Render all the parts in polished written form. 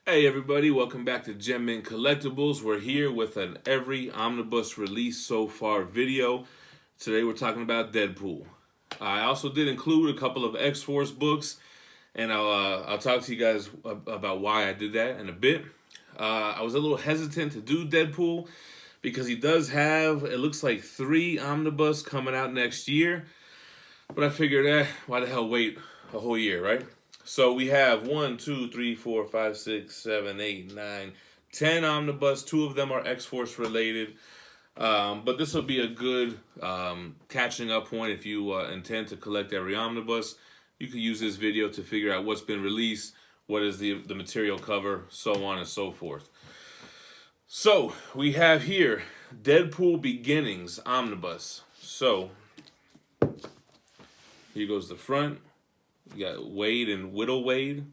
Hey everybody, welcome back to Gem Mint Collectibles. We're here with an every omnibus release so far video. Today we're talking about Deadpool. I also did include a couple of X-Force books, and I'll talk to you guys about why I did that in a bit. I was a little hesitant to do Deadpool because he does have, it looks like 3 omnibus coming out next year. But I figured, why the hell wait a whole year, right? So we have 1, 2, 3, 4, 5, 6, 7, 8, 9, 10 omnibus. 2 of them are X-Force related. But this will be a good catching up point if you intend to collect every omnibus. You can use this video to figure out what's been released, what is the material cover, so on and so forth. So we have here Deadpool Beginnings Omnibus. So here goes the front. You got Wade and Widow Wade.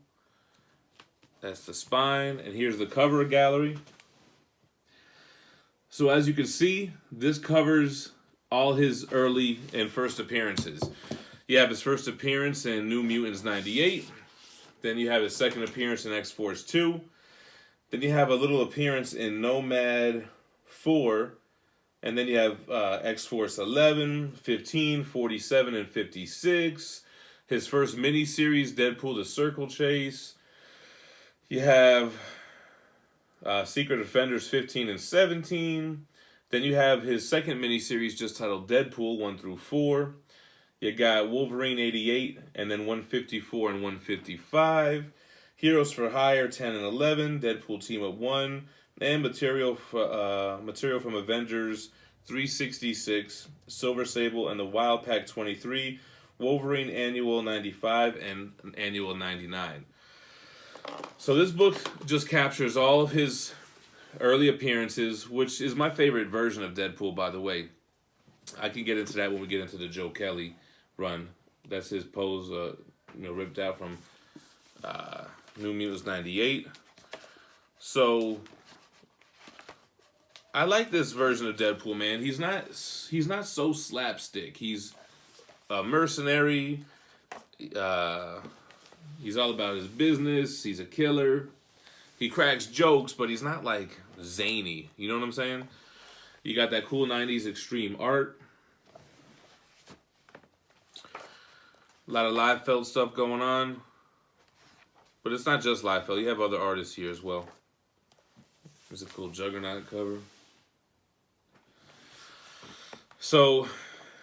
That's the spine. And here's the cover gallery. So as you can see, this covers all his early and first appearances. You have his first appearance in New Mutants 98. Then you have his second appearance in X-Force 2. Then you have a little appearance in Nomad 4. And then you have X-Force 11, 15, 47, and 56. His first mini-series, Deadpool the Circle Chase. You have Secret Defenders 15 and 17. Then you have his second mini-series just titled Deadpool 1 through 4. You got Wolverine 88 and then 154 and 155. Heroes for Hire 10 and 11. Deadpool Team Up 1. And material from Avengers 366, Silver Sable, and the Wild Pack 23. Wolverine Annual 95 and Annual 99. So this book just captures all of his early appearances, which is my favorite version of Deadpool, by the way. I can get into that when we get into the Joe Kelly run. That's his pose, ripped out from New Mutants 98. So I like this version of Deadpool, man. He's not so slapstick. He's a mercenary. He's all about his business. He's a killer. He cracks jokes, but he's not like zany. You know what I'm saying? You got that cool 90s extreme art. A lot of Liefeld stuff going on. But it's not just Liefeld. You have other artists here as well. There's a cool Juggernaut cover. So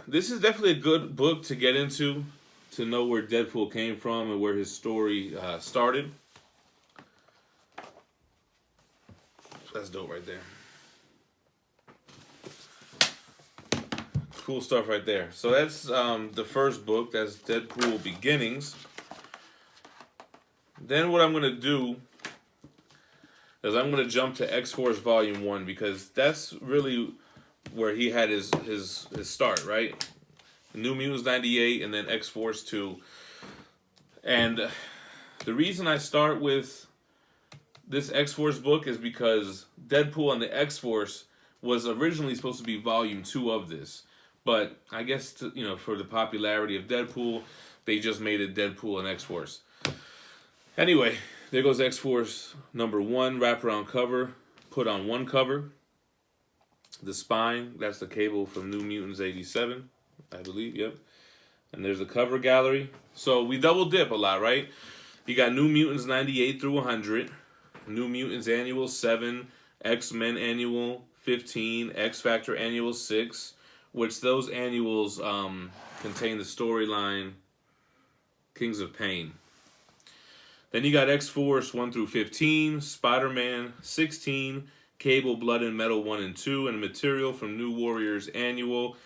this is definitely a good book to get into, to know where Deadpool came from and where his story started. That's dope right there. Cool stuff right there. So that's the first book. That's Deadpool Beginnings. Then what I'm going to do is I'm going to jump to X-Force Volume 1 because that's really where he had his start, right? New Mutants 98 and then X-Force 2. And the reason I start with this X-Force book is because Deadpool and the X-Force was originally supposed to be Volume 2 of this. But I guess, for the popularity of Deadpool, they just made it Deadpool and X-Force. Anyway, there goes X-Force number 1, wraparound cover, put on one cover. The spine, that's the Cable from New Mutants 87, I believe, yep. And there's a cover gallery. So we double dip a lot, right? You got New Mutants 98 through 100, New Mutants Annual 7, X-Men Annual 15, X-Factor Annual 6, which those annuals contain the storyline Kings of Pain. Then you got X-Force 1 through 15, Spider-Man 16, Cable, Blood and Metal 1 and 2, and material from New Warriors Annual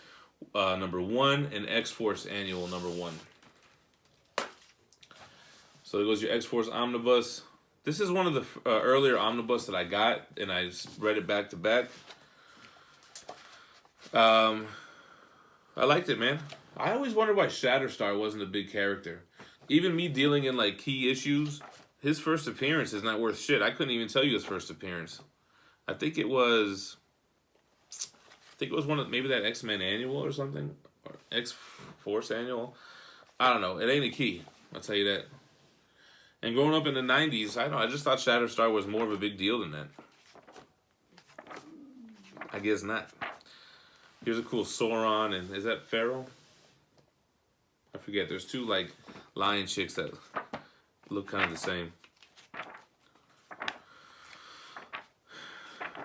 number 1 and X-Force Annual number 1. So there goes your X-Force Omnibus. This is one of the earlier omnibus that I got, and I read it back to back. I liked it, man. I always wondered why Shatterstar wasn't a big character. Even me dealing in like key issues, his first appearance is not worth shit. I couldn't even tell you his first appearance. I think it was one of maybe that X-Men Annual or something, or X-Force Annual. I don't know. It ain't a key. I'll tell you that. And growing up in the 90s, I don't know, I just thought Shatterstar was more of a big deal than that. I guess not. Here's a cool Sauron, and is that Pharaoh? I forget. There's two, like, lion chicks that look kind of the same.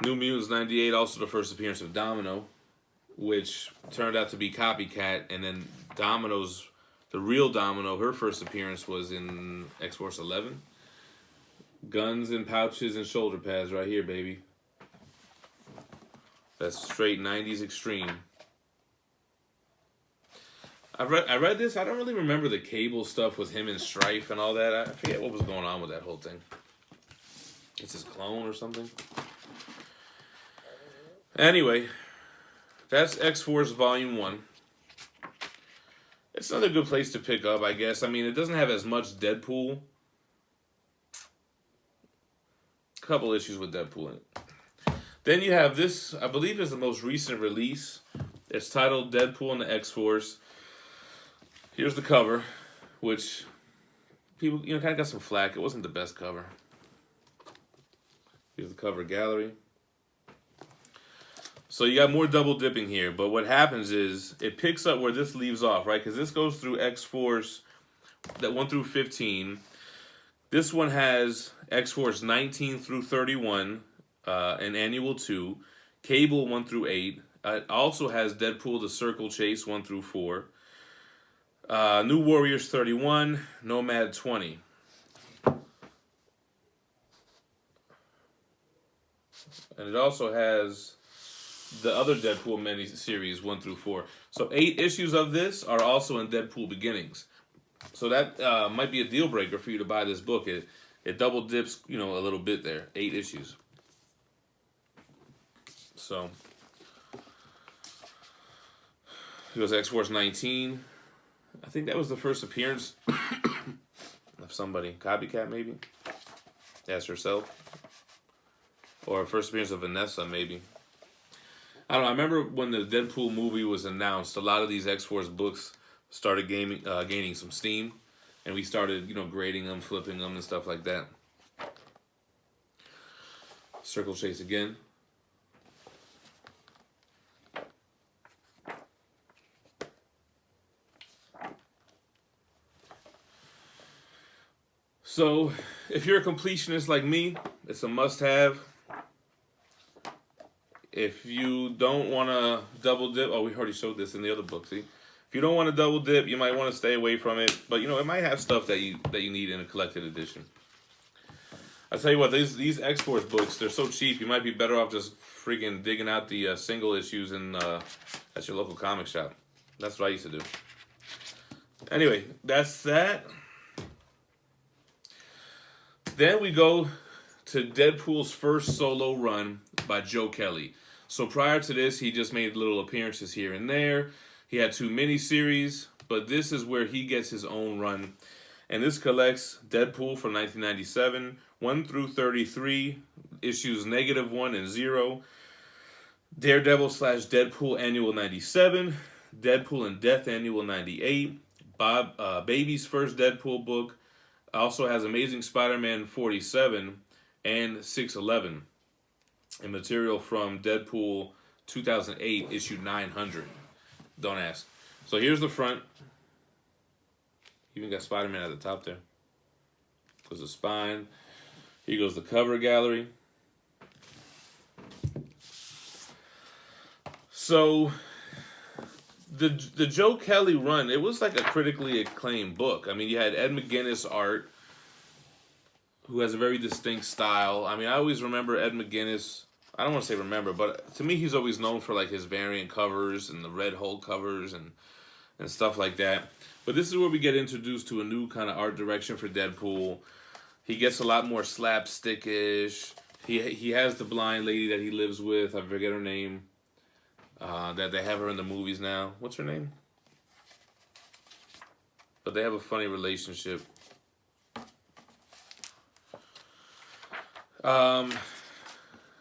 New Mutants 98, also the first appearance of Domino, which turned out to be Copycat, and then Domino's, the real Domino, her first appearance was in X-Force 11. Guns and pouches and shoulder pads right here, baby. That's straight 90s extreme. I read this. I don't really remember the Cable stuff with him and Strife and all that. I forget what was going on with that whole thing. It's his clone or something. Anyway, that's X-Force Volume 1. It's another good place to pick up, I guess. I mean, it doesn't have as much Deadpool. A couple issues with Deadpool in it. Then you have this, I believe is the most recent release. It's titled Deadpool and the X-Force. Here's the cover, which people, kind of got some flack. It wasn't the best cover. Here's the cover gallery. So you got more double dipping here, but what happens is it picks up where this leaves off, right? Because this goes through X-Force, that 1 through 15. This one has X-Force 19 through 31, an annual 2. Cable 1 through 8. It also has Deadpool the Circle Chase 1 through 4. New Warriors 31, Nomad 20. And it also has the other Deadpool mini-series 1 through 4. So 8 issues of this are also in Deadpool Beginnings. So that might be a deal breaker for you to buy this book. It double dips, a little bit there. 8 issues. So he goes X-Force 19. I think that was the first appearance of somebody. Copycat, maybe? That's herself. Or first appearance of Vanessa, maybe. I don't know. I remember when the Deadpool movie was announced, a lot of these X-Force books started gaining some steam. And we started, grading them, flipping them, and stuff like that. Circle Chase again. So, if you're a completionist like me, it's a must-have. If you don't want to double dip, we already showed this in the other book, see? If you don't want to double dip, you might want to stay away from it. But, it might have stuff that you need in a collected edition. I tell you what, these X-Force books, they're so cheap, you might be better off just freaking digging out the single issues at your local comic shop. That's what I used to do. Anyway, that's that. Then we go to Deadpool's first solo run by Joe Kelly. So prior to this, he just made little appearances here and there. He had 2 miniseries, but this is where he gets his own run. And this collects Deadpool from 1997, 1 through 33, issues -1 and 0. Daredevil / Deadpool Annual 97, Deadpool and Death Annual 98, Baby's first Deadpool book. Also has Amazing Spider-Man 47 and 611. And material from Deadpool 2008, issue 900. Don't ask. So here's the front. Even got Spider-Man at the top there. Goes the spine. Here goes the cover gallery. So the Joe Kelly run, it was like a critically acclaimed book. I mean, you had Ed McGuinness art, who has a very distinct style. I mean, I always remember Ed McGuinness. I don't want to say remember, but to me, he's always known for like his variant covers and the Red Hulk covers and stuff like that. But this is where we get introduced to a new kind of art direction for Deadpool. He gets a lot more slapstick-ish. He has the blind lady that he lives with. I forget her name. That they have her in the movies now. What's her name? But they have a funny relationship.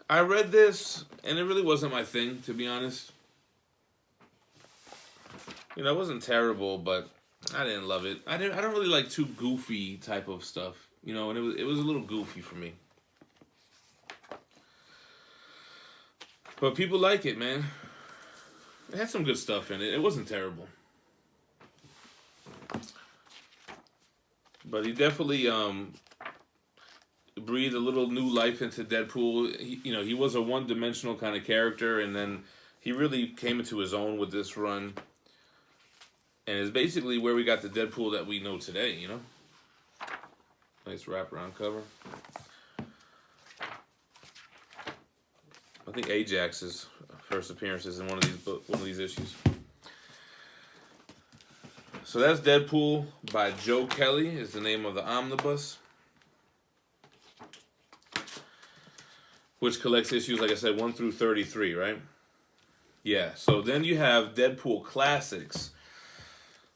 I read this, and it really wasn't my thing, to be honest. It wasn't terrible, but I didn't love it. I don't really like too goofy type of stuff. You know, and it was a little goofy for me. But people like it, man. It had some good stuff in it. It wasn't terrible. But he definitely breathed a little new life into Deadpool. He was a one-dimensional kind of character, and then he really came into his own with this run. And it's basically where we got the Deadpool that we know today, you know? Nice wraparound cover. I think Ajax's first appearances in one of these issues. So that's Deadpool by Joe Kelly is the name of the omnibus, which collects issues, like I said, 1 through 33, right? Yeah, so then you have Deadpool Classics.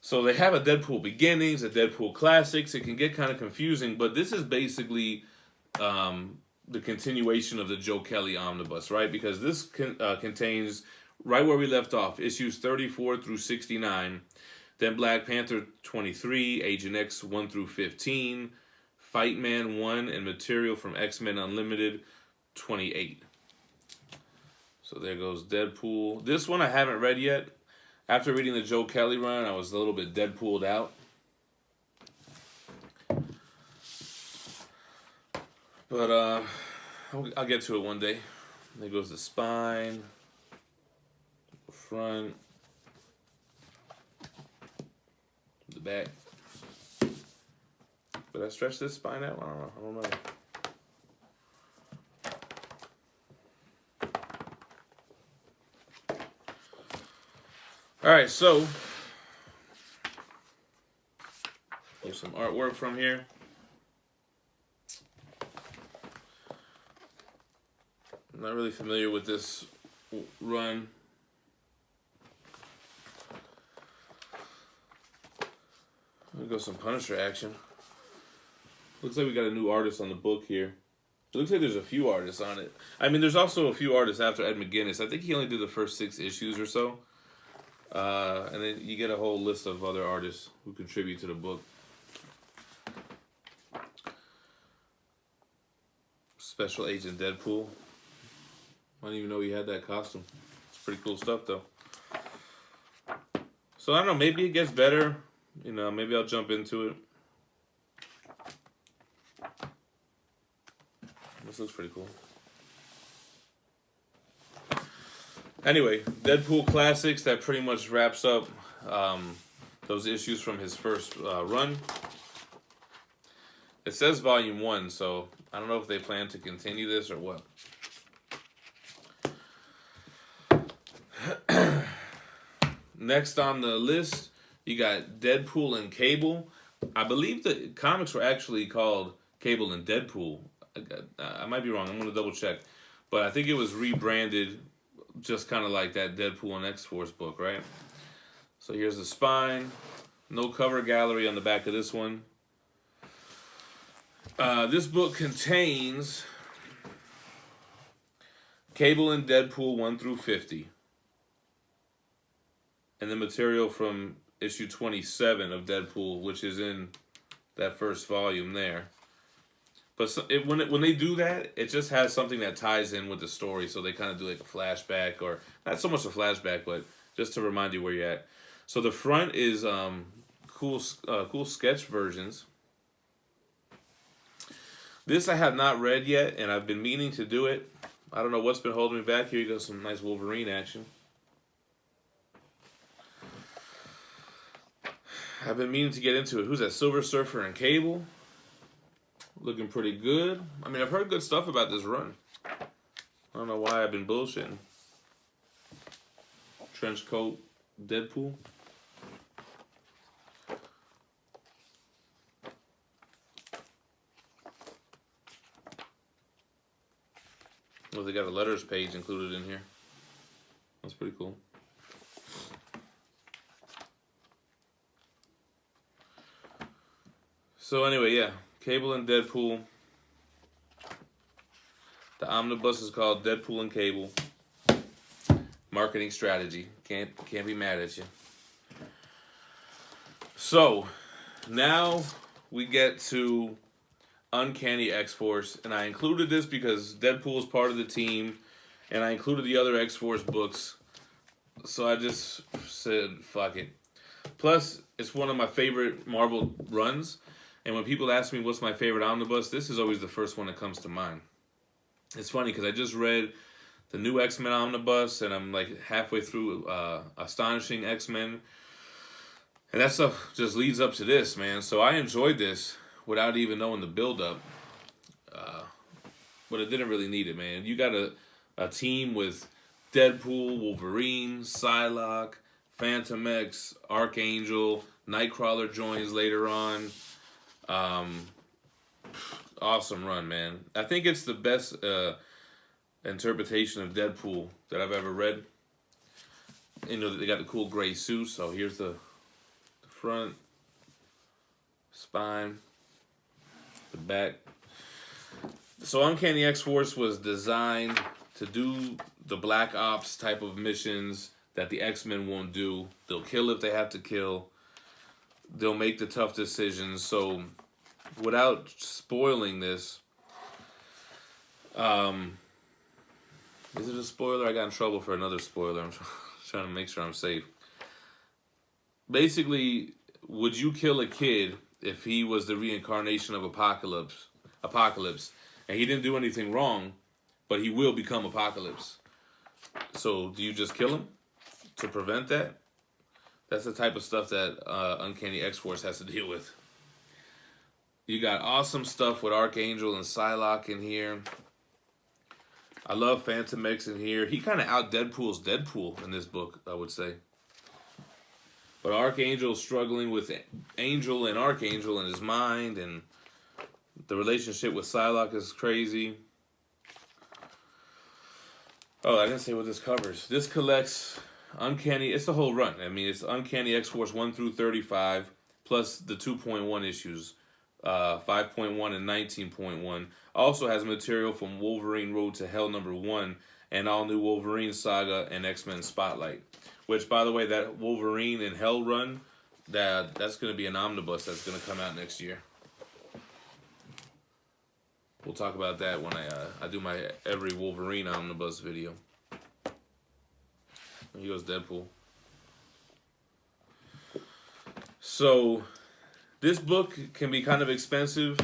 So they have a Deadpool Beginnings, a Deadpool Classics. It can get kind of confusing, but this is basically the continuation of the Joe Kelly omnibus, right? Because this contains, right where we left off, issues 34 through 69, then Black Panther 23, Agent X 1 through 15, Fight Man 1, and material from X-Men Unlimited 28. So there goes Deadpool. This one I haven't read yet. After reading the Joe Kelly run, I was a little bit Deadpooled out. But I'll get to it one day. There goes the spine, the front, the back. Did I stretch this spine out? I don't know. All right, so here's some artwork from here. I'm not really familiar with this run. There goes some Punisher action. Looks like we got a new artist on the book here. It looks like there's a few artists on it. I mean, there's also a few artists after Ed McGuinness. I think he only did the first 6 issues or so. And then you get a whole list of other artists who contribute to the book. Special Agent Deadpool. I didn't even know he had that costume. It's pretty cool stuff, though. So, I don't know. Maybe it gets better. You know, maybe I'll jump into it. This looks pretty cool. Anyway, Deadpool Classics, that pretty much wraps up those issues from his first run. It says Volume 1, so I don't know if they plan to continue this or what. Next on the list, you got Deadpool and Cable. I believe the comics were actually called Cable and Deadpool. I might be wrong. I'm going to double check. But I think it was rebranded just kind of like that Deadpool and X-Force book, right? So here's the spine. No cover gallery on the back of this one. This book contains Cable and Deadpool 1 through 50. And the material from issue 27 of Deadpool, which is in that first volume there. But when they do that, it just has something that ties in with the story. So they kind of do like a flashback, or not so much a flashback, but just to remind you where you're at. So the front is cool sketch versions. This I have not read yet, and I've been meaning to do it. I don't know what's been holding me back. Here you go, some nice Wolverine action. I've been meaning to get into it. Who's that? Silver Surfer and Cable. Looking pretty good. I mean, I've heard good stuff about this run. I don't know why I've been bullshitting. Trench coat, Deadpool. Well, they got a letters page included in here. That's pretty cool. So anyway, yeah. Cable and Deadpool. The omnibus is called Deadpool and Cable. Marketing strategy. Can't be mad at you. So, now we get to Uncanny X-Force, and I included this because Deadpool is part of the team, and I included the other X-Force books, so I just said, fuck it. Plus, it's one of my favorite Marvel runs, and when people ask me what's my favorite omnibus, this is always the first one that comes to mind. It's funny because I just read the new X-Men omnibus, and I'm like halfway through Astonishing X-Men, and that stuff just leads up to this, man. So I enjoyed this without even knowing the build-up, but it didn't really need it, man. You got a team with Deadpool, Wolverine, Psylocke, Phantom X, Archangel, Nightcrawler joins later on. Awesome run, man. I think it's the best interpretation of Deadpool that I've ever read. You know, they got the cool gray suit, so here's the front, spine, the back. So Uncanny X-Force was designed to do the Black Ops type of missions that the X-Men won't do. They'll kill if they have to kill. They'll make the tough decisions. So without spoiling this, is it a spoiler? I got in trouble for another spoiler. I'm trying to make sure I'm safe. Basically, would you kill a kid if he was the reincarnation of Apocalypse, and he didn't do anything wrong, but he will become Apocalypse? So do you just kill him to prevent that? That's the type of stuff that Uncanny X-Force has to deal with. You got awesome stuff with Archangel and Psylocke in here. I love Phantom X in here. He kind of out-Deadpool's Deadpool in this book, I would say. But Archangel's struggling with Angel and Archangel in his mind, and the relationship with Psylocke is crazy. Oh, I didn't say what this covers. This collects Uncanny, it's the whole run. I mean, it's Uncanny X-Force 1 through 35, plus the 2.1 issues, 5.1 and 19.1. Also has material from Wolverine Road to Hell #1 and All New Wolverine Saga and X-Men Spotlight. Which, by the way, that Wolverine and Hell run, that's going to be an omnibus that's going to come out next year. We'll talk about that when I do my every Wolverine omnibus video. Here goes Deadpool. So, this book can be kind of expensive.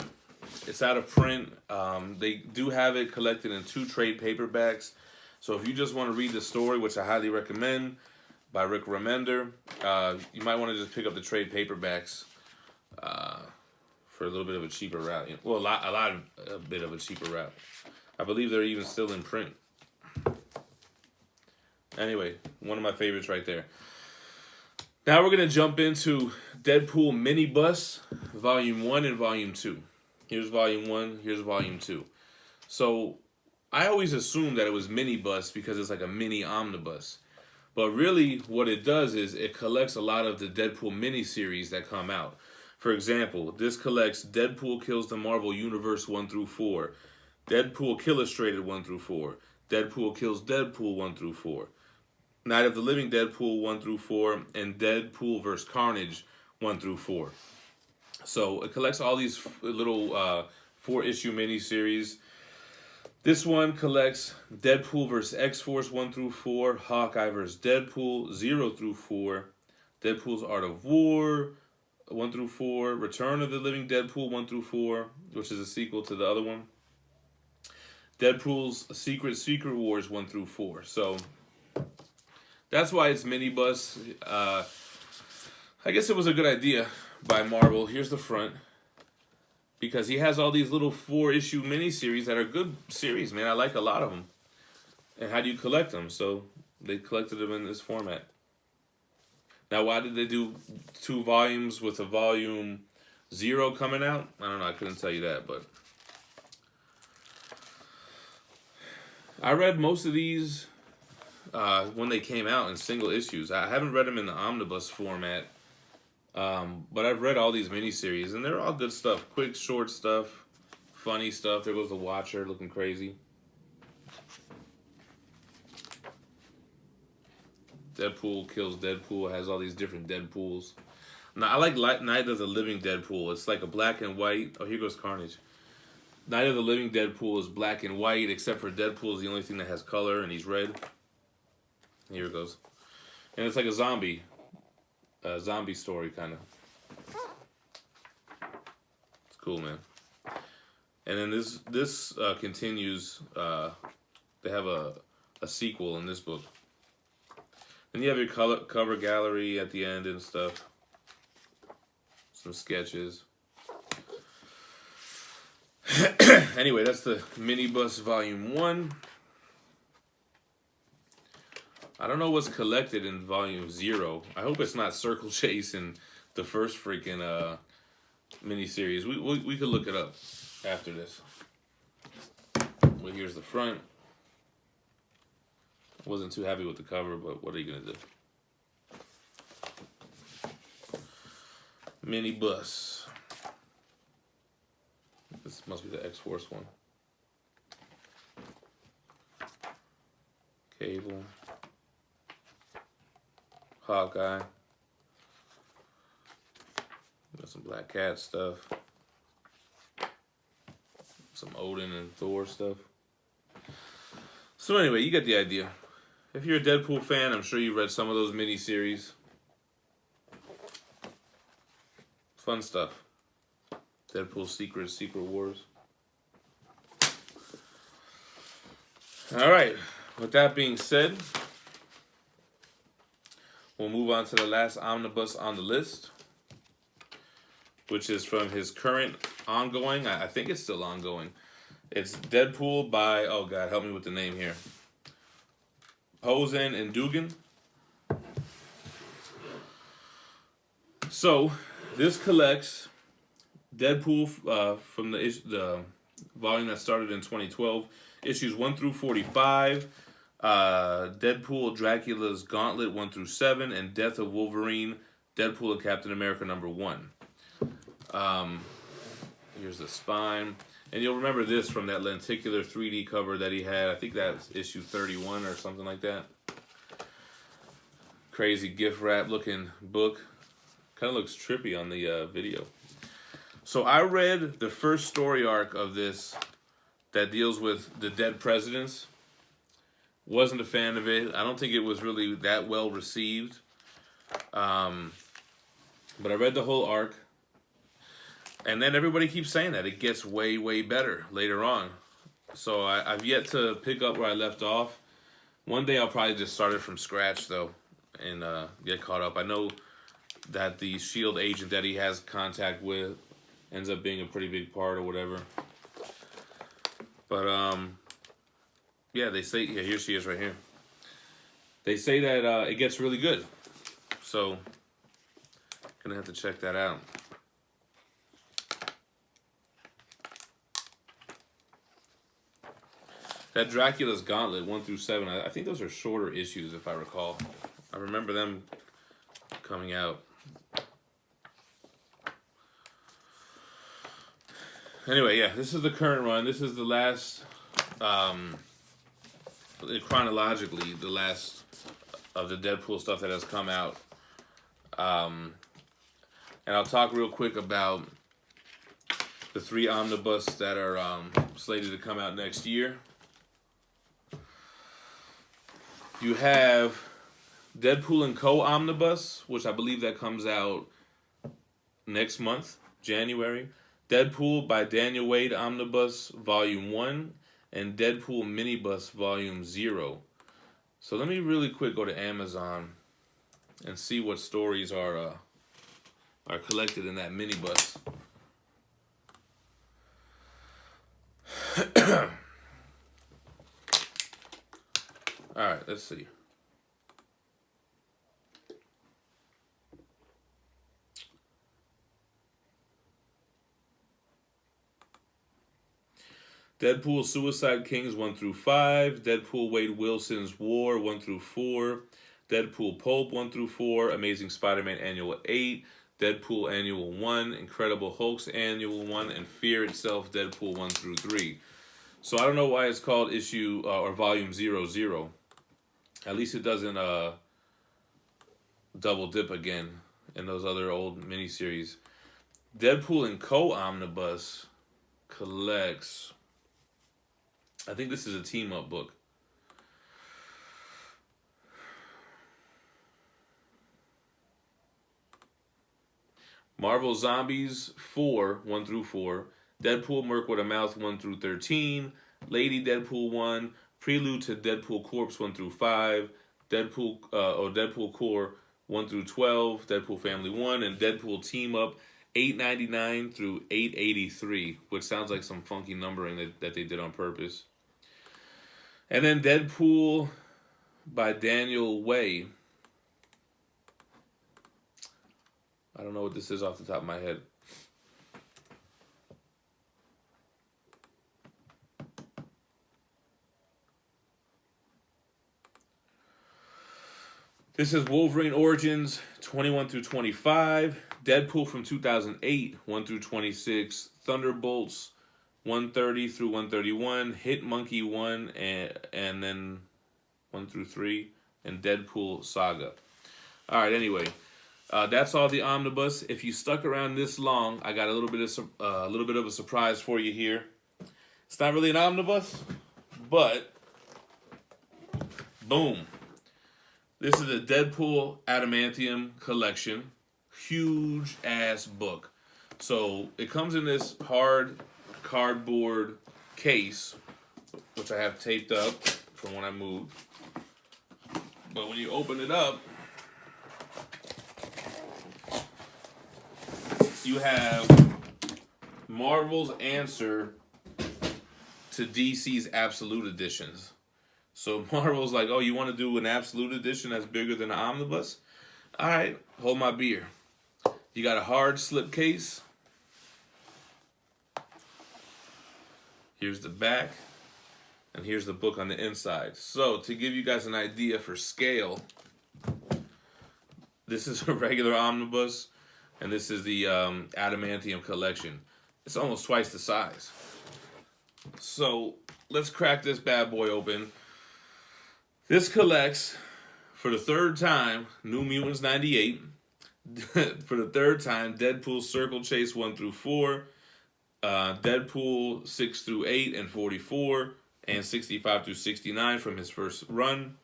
It's out of print. They do have it collected in 2 trade paperbacks. So if you just want to read the story, which I highly recommend, by Rick Remender, you might want to just pick up the trade paperbacks for a little bit of a cheaper route. Well, a bit of a cheaper route. I believe they're even still in print. Anyway, one of my favorites right there. Now we're going to jump into Deadpool Minibus, Volume 1 and Volume 2. Here's Volume 1, here's Volume 2. So, I always assumed that it was Minibus because it's like a mini omnibus. But really, what it does is it collects a lot of the Deadpool miniseries that come out. For example, this collects Deadpool Kills the Marvel Universe 1 through 4, Deadpool Killustrated 1 through 4, Deadpool Kills Deadpool 1 through 4, Night of the Living Deadpool 1 through 4, and Deadpool vs. Carnage 1 through 4. So it collects all these little 4-issue miniseries. This one collects Deadpool vs. X-Force 1 through 4, Hawkeye vs. Deadpool 0 through 4, Deadpool's Art of War 1 through 4, Return of the Living Deadpool 1 through 4, which is a sequel to the other one, Deadpool's Secret Wars 1 through 4. So that's why it's Minibus. I guess it was a good idea by Marvel. Here's the front. Because he has all these little 4-issue miniseries that are good series, man. I like a lot of them. And how do you collect them? So they collected them in this format. Now, why did they do 2 volumes with a volume 0 coming out? I don't know. I couldn't tell you that, but I read most of these when they came out in single issues. I haven't read them in the omnibus format. But I've read all these miniseries, and they're all good stuff. Quick, short stuff, funny stuff. There goes the Watcher looking crazy. Deadpool Kills Deadpool has all these different Deadpools. Now, I like Night of the Living Deadpool. It's like a black and white. Oh, here goes Carnage. Night of the Living Deadpool is black and white, except for Deadpool is the only thing that has color, and he's red. Here it goes. And it's like a zombie story, kind of. It's cool, man. And then this continues. They have a sequel in this book. And you have your cover gallery at the end and stuff. Some sketches. Anyway, that's the Minibus Volume 1. I don't know what's collected in Volume 0. I hope it's not Circle Chase and the first freaking miniseries. We could look it up after this. Well, here's the front. Wasn't too happy with the cover, but what are you going to do? Minibus. This must be the X-Force one. Cable. Hawkeye. Got some Black Cat stuff. Some Odin and Thor stuff. So anyway, you get the idea. If you're a Deadpool fan, I'm sure you read some of those miniseries. Fun stuff. Deadpool Secret Wars. Alright, with that being said, we'll move on to the last omnibus on the list, which is from his current ongoing. I think it's still ongoing. It's Deadpool by, oh God, help me with the name here. Posen and Dugan. So, this collects Deadpool from the volume that started in 2012, issues 1 through 45, Deadpool Dracula's Gauntlet 1 through 7, and Death of Wolverine, Deadpool and Captain America #1. Here's the spine. And you'll remember this from that lenticular 3D cover that he had. I think that's issue 31 or something like that. Crazy gift wrap looking book. Kind of looks trippy on the video. So I read the first story arc of this that deals with the dead presidents. Wasn't a fan of it. I don't think it was really that well received. But I read the whole arc. And then everybody keeps saying that. It gets way, way better later on. So I've yet to pick up where I left off. One day I'll probably just start it from scratch, though, and get caught up. I know that the S.H.I.E.L.D. agent that he has contact with ends up being a pretty big part or whatever. But, yeah, they say... Yeah, here she is right here. They say that it gets really good. So, gonna have to check that out. That Dracula's Gauntlet, 1 through 7, I think those are shorter issues, if I recall. I remember them coming out. Anyway, yeah, this is the current run. This is the last, chronologically, the last of the Deadpool stuff that has come out. And I'll talk real quick about the 3 omnibus that are slated to come out next year. You have Deadpool and Co. Omnibus, which I believe that comes out next month, January. Deadpool by Daniel Wade Omnibus, Volume 1. And Deadpool Minibus, Volume 0. So let me really quick go to Amazon and see what stories are collected in that minibus. All right, let's see. Deadpool Suicide Kings 1 through 5, Deadpool Wade Wilson's War 1 through 4, Deadpool Pulp 1 through 4, Amazing Spider-Man Annual 8, Deadpool Annual 1, Incredible Hulk's Annual 1, and Fear Itself Deadpool 1 through 3. So I don't know why it's called issue or volume 00. At least it doesn't double dip again in those other old miniseries. Deadpool and Co. Omnibus collects. I think this is a team-up book. Marvel Zombies 4, 1 through 4. Deadpool Merc with a Mouth 1 through 13. Lady Deadpool 1. Prelude to Deadpool Corpse 1 through 5. Deadpool Core 1 through 12. Deadpool Family 1. And Deadpool Team Up 899 through 883, which sounds like some funky numbering that they did on purpose. And then Deadpool by Daniel Way. I don't know what this is off the top of my head. This is Wolverine Origins 21 through 25. Deadpool from 2008, 1 through 26. Thunderbolts 130 through 131. Hit Monkey 1 and then 1 through 3. And Deadpool Saga. All right, anyway. That's all the omnibus. If you stuck around this long, I got a little bit of a surprise for you here. It's not really an omnibus, but boom. This is the Deadpool Adamantium Collection. Huge ass book. So it comes in this hard cardboard case, which I have taped up from when I moved. But when you open it up, you have Marvel's answer to DC's Absolute Editions. So Marvel's like, oh, you want to do an Absolute Edition that's bigger than an omnibus? All right, hold my beer. You got a hard slipcase. Here's the back. And here's the book on the inside. So to give you guys an idea for scale, this is a regular omnibus. And this is the Adamantium Collection. It's almost twice the size. So let's crack this bad boy open. This collects, for the third time, New Mutants 98. For the third time, Deadpool Circle Chase 1 through 4. Deadpool 6 through 8 and 44. And 65 through 69 from his first run.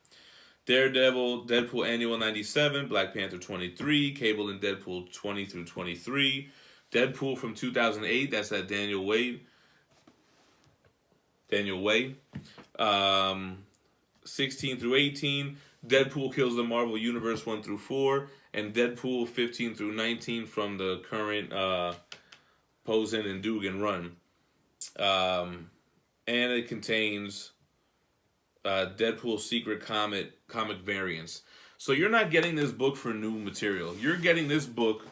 Daredevil, Deadpool Annual 97, Black Panther 23, Cable and Deadpool 20 through 23, Deadpool from 2008, that's that Daniel Way. 16 through 18, Deadpool Kills the Marvel Universe 1 through 4, and Deadpool 15 through 19 from the current Posen and Dugan run. And it contains Deadpool Secret comic variants. So you're not getting this book for new material. You're getting this book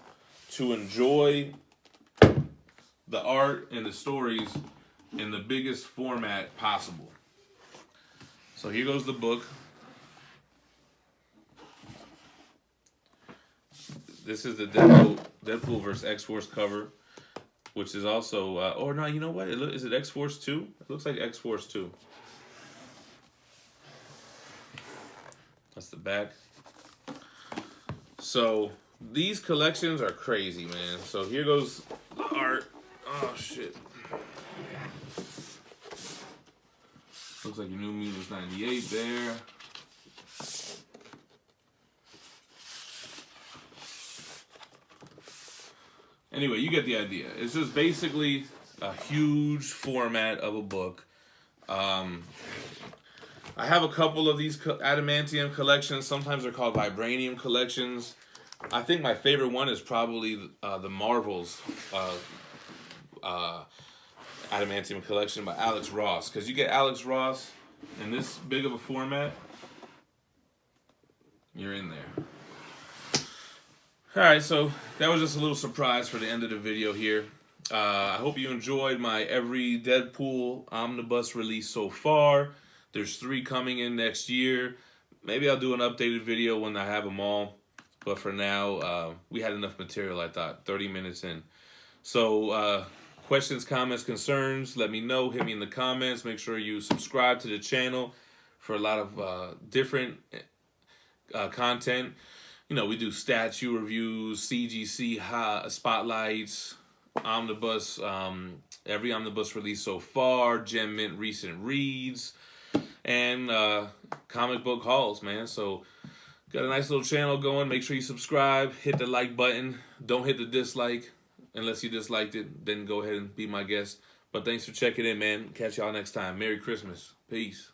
to enjoy the art and the stories in the biggest format possible. So here goes the book. This is the Deadpool vs. X-Force cover, which is also... oh, no, you know what? Is it X-Force 2? It looks like X-Force 2. That's the back. So these collections are crazy, man. So here goes the art. Oh, shit. Looks like your New Mutants 98 there. Anyway, you get the idea. It's just basically a huge format of a book. I have a couple of these Adamantium collections. Sometimes they're called Vibranium collections. I think my favorite one is probably the Marvel's Adamantium collection by Alex Ross. Because you get Alex Ross in this big of a format, you're in there. Alright, so that was just a little surprise for the end of the video here. I hope you enjoyed my every Deadpool omnibus release so far. There's 3 coming in next year. Maybe I'll do an updated video when I have them all. But for now, we had enough material, I thought, 30 minutes in. So, questions, comments, concerns, let me know. Hit me in the comments. Make sure you subscribe to the channel for a lot of different content. You know, we do statue reviews, CGC spotlights, omnibus every omnibus release so far, Gem Mint recent reads, and comic book hauls, man. So got a nice little channel going. Make sure you subscribe, hit the like button. Don't hit the dislike unless you disliked it. Then go ahead and be my guest. But thanks for checking in, man. Catch y'all next time. Merry Christmas. Peace.